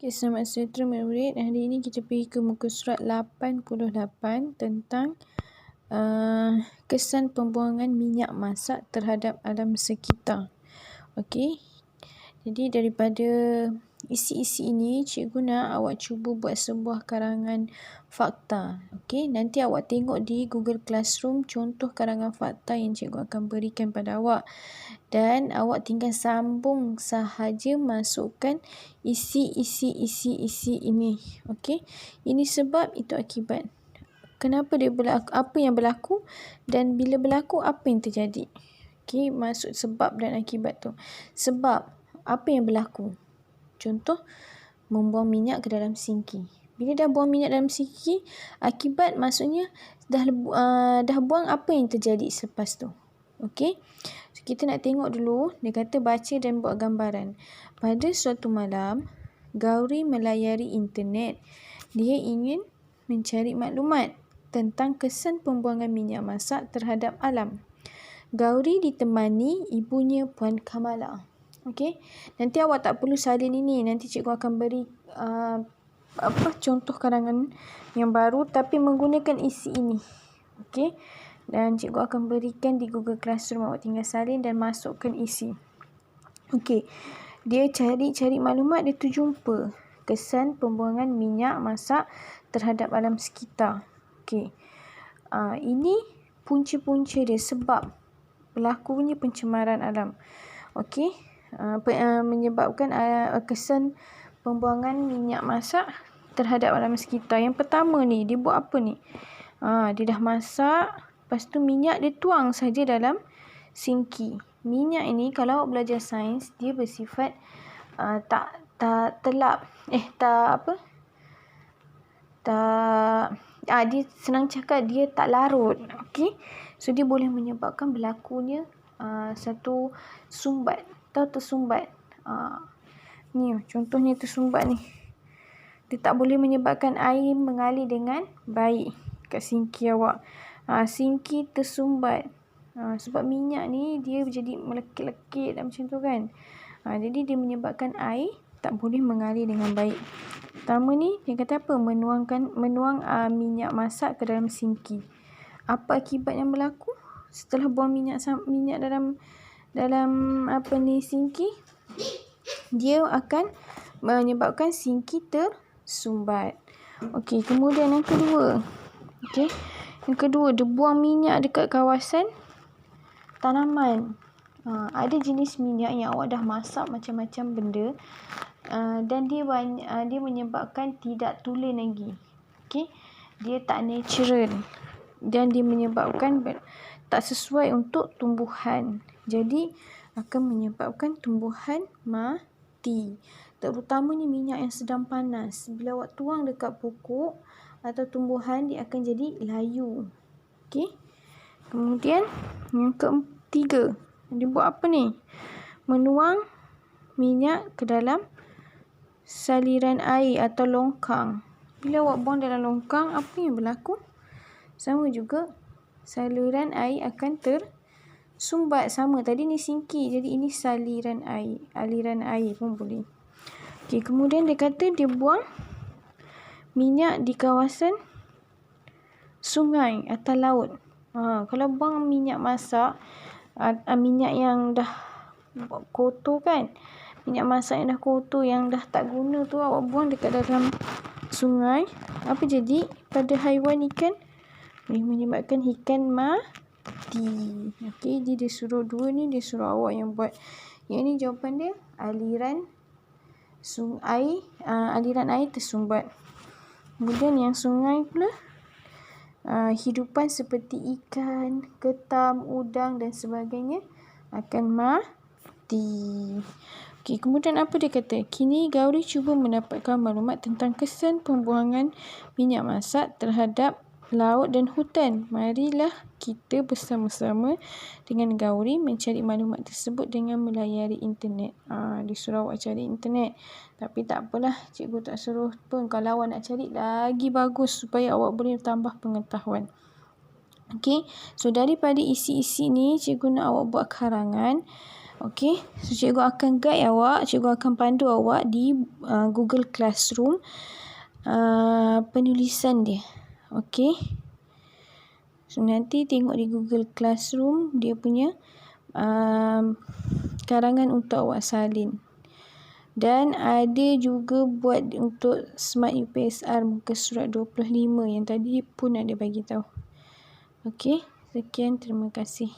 Okay, selamat sejahtera murid. Hari ini kita pergi ke muka surat 88 tentang kesan pembuangan minyak masak terhadap alam sekitar. Okey. Jadi daripada isi-isi ini, cikgu nak awak cuba buat sebuah karangan fakta. Okey, nanti awak tengok di Google Classroom contoh karangan fakta yang cikgu akan berikan pada awak. Dan awak tinggal sambung sahaja masukkan isi ini. Okey. Ini sebab, itu akibat. Kenapa dia berlaku, apa yang berlaku, dan bila berlaku apa yang terjadi. Okey, maksud sebab dan akibat tu. Sebab apa yang berlaku? Contoh, membuang minyak ke dalam sinki. Bila dah buang minyak dalam sinki, akibat maksudnya dah buang, apa yang terjadi selepas tu. Okey. So, kita nak tengok dulu. Dia kata baca dan buat gambaran. Pada suatu malam, Gauri melayari internet. Dia ingin mencari maklumat tentang kesan pembuangan minyak masak terhadap alam. Gauri ditemani ibunya Puan Kamala. Okey. Nanti awak tak perlu salin ini. Nanti cikgu akan beri contoh karangan yang baru tapi menggunakan isi ini. Okey. Dan cikgu akan berikan di Google Classroom. Awak tinggal salin dan masukkan isi. Okey. Dia cari maklumat, dia tu jumpa kesan pembuangan minyak masak terhadap alam sekitar. Okey. Ini punca-punca dia, sebab berlakunya pencemaran alam. Okey. Menyebabkan kesan pembuangan minyak masak terhadap alam sekitar. Yang pertama ni, dia buat apa ni? Dia dah masak, lepas tu minyak dia tuang saja dalam sinki. Minyak ini kalau awak belajar sains, dia bersifat dia senang cakap, dia tak larut. Okey. So dia boleh menyebabkan berlakunya satu sumbat. Tahu tersumbat? Ni contohnya tersumbat ni. Dia tak boleh menyebabkan air mengalir dengan baik kat sinki awak. Sinki tersumbat. Sebab minyak ni dia jadi melekit-lekit macam tu kan. Jadi dia menyebabkan air tak boleh mengalir dengan baik. Pertama ni dia kata apa? Menuang minyak masak ke dalam sinki. Apa akibat yang berlaku setelah buang minyak dalam sinki? Dia akan menyebabkan sinki tersumbat. Okey, kemudian yang kedua. Okey. Yang kedua, dia buang minyak dekat kawasan tanaman. Ada jenis minyak yang awak dah masak macam-macam benda dan dia menyebabkan tidak tulen lagi. Okey. Dia tak natural dan dia menyebabkan tak sesuai untuk tumbuhan. Jadi akan menyebabkan tumbuhan mati. Terutamanya minyak yang sedang panas. Bila awak tuang dekat pokok atau tumbuhan, dia akan jadi layu. Okey. Kemudian yang ketiga, dia buat apa ni? Menuang minyak ke dalam saliran air atau longkang. Bila awak buang dalam longkang, apa yang berlaku? Sama juga, saluran air akan tersumbat. Sama, tadi ni sinki, jadi ini saliran air. Aliran air pun boleh. Okey, kemudian dia kata dia buang minyak di kawasan sungai atau laut. Kalau buang minyak masak, minyak yang dah kotor kan, minyak masak yang dah kotor, yang dah tak guna tu, awak buang dekat dalam sungai, apa jadi pada haiwan ikan? Boleh menyebabkan ikan mati. Okey, dia suruh dua ni, dia suruh awak yang buat. Yang ni jawapan dia, aliran air tersumbat. Kemudian yang sungai pula, hidupan seperti ikan, ketam, udang dan sebagainya akan mati. Okey, kemudian apa dia kata? Kini Gauri cuba mendapatkan maklumat tentang kesan pembuangan minyak masak terhadap laut dan hutan. Marilah kita bersama-sama dengan Gauri mencari maklumat tersebut dengan melayari internet. Dia suruh awak cari internet. Tapi tak apalah, cikgu tak suruh pun. Kalau awak nak cari lagi bagus supaya awak boleh tambah pengetahuan. Okey, so daripada isi-isi ni, cikgu nak awak buat karangan. Okey, so cikgu akan guide awak, cikgu akan pandu awak di Google Classroom penulisan dia. Okey. So nanti tengok di Google Classroom dia punya karangan untuk awak salin. Dan ada juga buat untuk Smart UPSR muka surat 25 yang tadi pun ada bagi tahu. Okey, sekian, terima kasih.